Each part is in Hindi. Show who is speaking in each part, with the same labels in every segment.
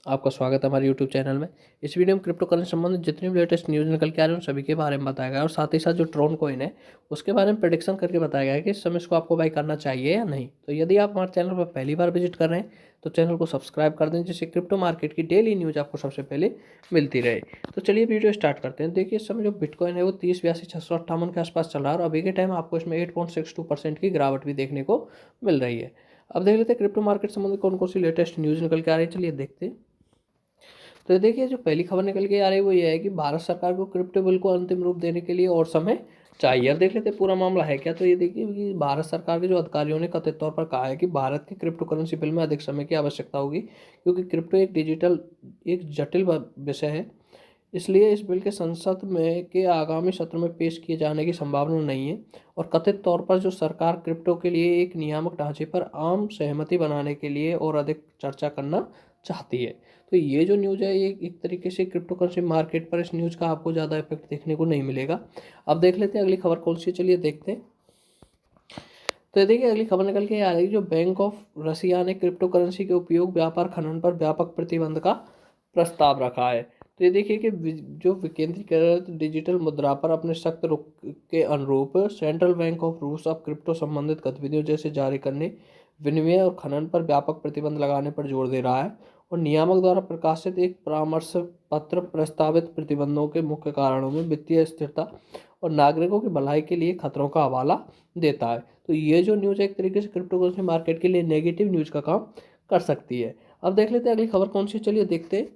Speaker 1: आपका स्वागत है हमारे यूट्यूब चैनल में। इस वीडियो में क्रिप्टो करेंसी संबंधित जितनी भी लेटेस्ट न्यूज़ निकल के आ रहे हैं उन सभी के बारे में बताया गया है और साथ ही साथ जो ट्रोन कॉइन है उसके बारे में प्रेडिक्शन करके बताया गया है कि इस समय इसको आपको बाई करना चाहिए या नहीं। तो यदि आप हमारे चैनल पर पहली बार विजिट कर रहे हैं तो चैनल को सब्सक्राइब कर दें, जिससे क्रिप्टो मार्केट की डेली न्यूज़ आपको सबसे पहले मिलती रहे। तो चलिए वीडियो स्टार्ट करते हैं। देखिए, इस समय जो बिटकॉइन है वो 30,82,658 के आसपास चल रहा है और अभी के टाइम आपको इसमें 8.62% की गिरावट भी देखने को मिल रही है। अब देख लेते हैं क्रिप्टो मार्केट संबंधित कौन कौन सी लेटेस्ट न्यूज़ निकल के आ रही है। चलिए देखते हैं। तो देखिए, जो पहली खबर निकल के आ रही है वो ये है कि भारत सरकार को क्रिप्टो बिल को अंतिम रूप देने के लिए और समय चाहिए। अब देख लेते हैं पूरा मामला है क्या। तो ये देखिए कि भारत सरकार के जो अधिकारियों ने कथित तौर पर कहा है कि भारत की क्रिप्टो करेंसी बिल में अधिक समय की आवश्यकता होगी, क्योंकि क्रिप्टो एक जटिल विषय है। इसलिए इस बिल के संसद में के आगामी सत्र में पेश किए जाने की संभावना नहीं है। और कथित तौर पर जो सरकार क्रिप्टो के लिए एक नियामक ढांचे पर आम सहमति बनाने के लिए और अधिक चर्चा करना चाहती है। तो ये जो न्यूज़ है ये एक तरीके से क्रिप्टो करेंसी मार्केट पर इस न्यूज़ का आपको ज़्यादा इफेक्ट देखने को नहीं मिलेगा। अब देख लेते हैं अगली खबर कौन सी है। चलिए देखते हैं। तो ये देखिए, अगली खबर निकल के आ रही है, जो बैंक ऑफ रसिया ने क्रिप्टो करेंसी के उपयोग व्यापार खनन पर व्यापक प्रतिबंध का प्रस्ताव रखा है। तो ये देखिए कि जो विकेंद्रीकृत डिजिटल मुद्रा पर अपने सख्त रुख के अनुरूप सेंट्रल बैंक ऑफ रूस अब क्रिप्टो संबंधित गतिविधियों जैसे जारी करने, विनिमय और खनन पर व्यापक प्रतिबंध लगाने पर जोर दे रहा है। और नियामक द्वारा प्रकाशित एक परामर्श पत्र प्रस्तावित प्रतिबंधों के मुख्य कारणों में वित्तीय स्थिरता और नागरिकों की भलाई के लिए खतरों का हवाला देता है। तो ये जो न्यूज़ है एक तरीके से क्रिप्टो करेंसी मार्केट के लिए नेगेटिव न्यूज़ का काम कर सकती है। अब देख लेते हैं अगली खबर कौन सी। चलिए देखते हैं।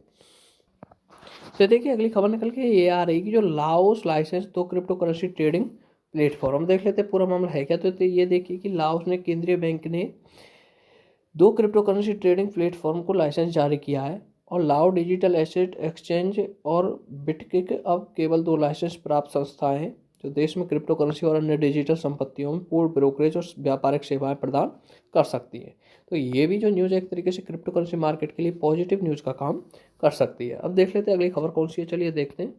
Speaker 1: तो देखिए, अगली खबर निकल के ये आ रही है कि जो लाओस लाइसेंस दो क्रिप्टो करेंसी ट्रेडिंग प्लेटफॉर्म। देख लेते हैं पूरा मामला है क्या। तो ये देखिए कि लाओस ने केंद्रीय बैंक ने दो क्रिप्टो करेंसी ट्रेडिंग प्लेटफॉर्म को लाइसेंस जारी किया है और लाओ डिजिटल एसेट एक्सचेंज और बिटकिक अब केवल दो लाइसेंस प्राप्त संस्थाएं हैं जो देश में क्रिप्टो करेंसी और अन्य डिजिटल संपत्तियों में पूर्ण ब्रोकरेज और व्यापारिक सेवाएं प्रदान कर सकती हैं। तो ये भी जो न्यूज़ है एक तरीके से क्रिप्टो करेंसी मार्केट के लिए पॉजिटिव न्यूज़ का काम कर सकती है। अब देख लेते हैं अगली खबर कौन सी है। चलिए देखते हैं।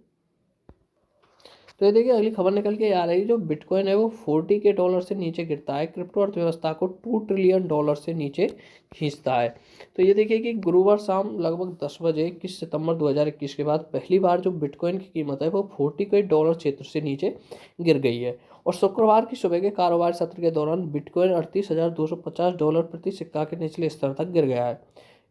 Speaker 1: तो ये देखिए, अगली खबर निकल के आ रही है, जो बिटकॉइन है वो 40 के डॉलर से नीचे गिरता है, क्रिप्टो अर्थव्यवस्था को 2 ट्रिलियन डॉलर से नीचे खींचता है। तो ये देखिए कि गुरुवार शाम लगभग 10 बजे 21 सितंबर 2021 के बाद पहली बार जो बिटकॉइन की कीमत है वो 40 के डॉलर क्षेत्र से नीचे गिर गई है। और शुक्रवार की सुबह के कारोबार सत्र के दौरान बिटकॉइन 38,250 डॉलर प्रति सिक्का के निचले स्तर तक गिर गया है।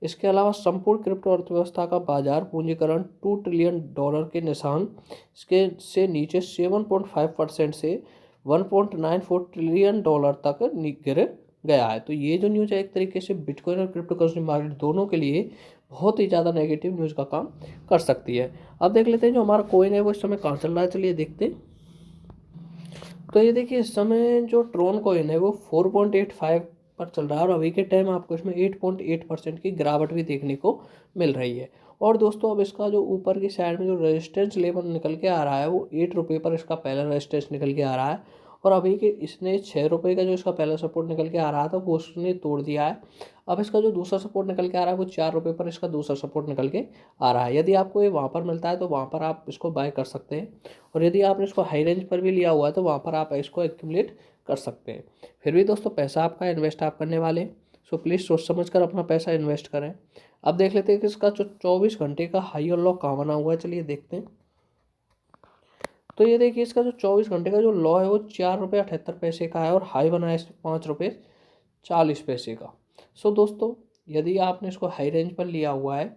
Speaker 1: इसके अलावा संपूर्ण क्रिप्टो अर्थव्यवस्था का बाजार पूंजीकरण 2 ट्रिलियन डॉलर के निशान इसके से नीचे 7.5% से 1.94 ट्रिलियन डॉलर तक गिर गया है। तो ये जो न्यूज़ है एक तरीके से बिटकॉइन और क्रिप्टो करेंसी मार्केट दोनों के लिए बहुत ही ज़्यादा नेगेटिव न्यूज़ का काम कर सकती है। अब देख लेते हैं जो हमारा कॉइन है वो इस समय कहाँ चल रहा है। चलिए देखते हैं। तो ये देखिए, इस समय जो ट्रोन कॉइन है वो 4.85 पर चल रहा है और अभी के टाइम आपको इसमें 8.8% की गिरावट भी देखने को मिल रही है। और दोस्तों, अब इसका जो ऊपर की साइड में जो रेजिस्टेंस लेवल निकल के आ रहा है वो 8 रुपये पर इसका पहला रेजिस्टेंस निकल के आ रहा है। और अभी के इसने 6 रुपये का जो इसका पहला सपोर्ट निकल के आ रहा था वो उसने तोड़ दिया है। अब इसका जो दूसरा सपोर्ट निकल के आ रहा है वो 4 रुपये पर इसका दूसरा सपोर्ट निकल के आ रहा है। यदि आपको ये वहाँ पर मिलता है तो वहाँ पर आप इसको बाय कर सकते हैं। और यदि आपने इसको हाई रेंज पर भी लिया हुआ है तो वहाँ पर आप इसको एक्यूमुलेट कर सकते हैं। फिर भी दोस्तों, पैसा आपका इन्वेस्ट आप करने वाले हैं, सो प्लीज़ सोच समझ कर अपना पैसा इन्वेस्ट करें। अब देख लेते हैं कि इसका जो 24 घंटे का हाई और लो कहाँ बना हुआ है। चलिए देखते हैं। तो ये देखिए, इसका जो 24 घंटे का जो लो है वो 4 रुपये 78 पैसे का है और हाई बना है इसमें 5 रुपये 40 पैसे का। सो दोस्तों, यदि आपने इसको हाई रेंज पर लिया हुआ है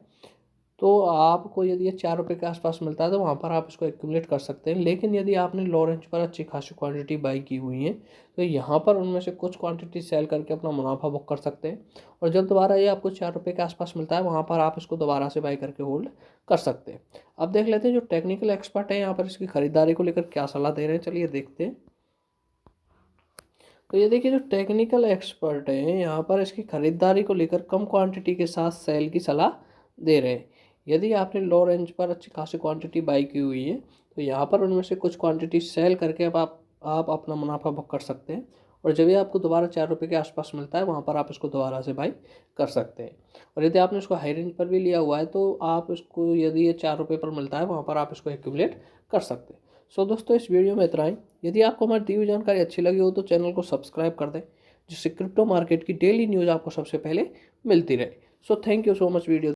Speaker 1: तो आपको यदि ये 4 रुपये के आसपास मिलता है तो वहाँ पर आप इसको एक्यूमुलेट कर सकते हैं। लेकिन यदि आपने लो रेंज पर अच्छी खासी क्वांटिटी बाई की हुई है तो यहाँ पर उनमें से कुछ क्वांटिटी सेल करके अपना मुनाफा बुक कर सकते हैं। और जब दोबारा ये आपको 4 रुपये के आसपास मिलता है वहाँ पर आप इसको दोबारा से बाई करके होल्ड कर सकते हैं। अब देख लेते हैं जो टेक्निकल एक्सपर्ट है यहाँ पर इसकी खरीदारी को लेकर क्या सलाह दे रहे हैं। चलिए देखते हैं। तो ये देखिए, जो टेक्निकल एक्सपर्ट हैं यहाँ पर इसकी खरीदारी को लेकर कम क्वांटिटी के साथ सेल की सलाह दे रहे हैं। यदि आपने लो रेंज पर अच्छी खासी क्वांटिटी बाई की हुई है तो यहाँ पर उनमें से कुछ क्वांटिटी सेल करके अब आप अपना मुनाफा बुक कर सकते हैं। और जब भी आपको दोबारा 4 रुपये के आसपास मिलता है वहाँ पर आप इसको दोबारा से बाई कर सकते हैं। और यदि आपने इसको हाई रेंज पर भी लिया हुआ है तो आप इसको यदि ये 4 रुपये पर मिलता है वहाँ पर आप इसको एक्यूमुलेट कर सकते हैं। सो दोस्तों, इस वीडियो में इतना ही। यदि आपको हमारी दी हुई जानकारी अच्छी लगी हो तो चैनल को सब्सक्राइब कर दें, जिससे क्रिप्टो मार्केट की डेली न्यूज़ आपको सबसे पहले मिलती रहे। So thank you so much video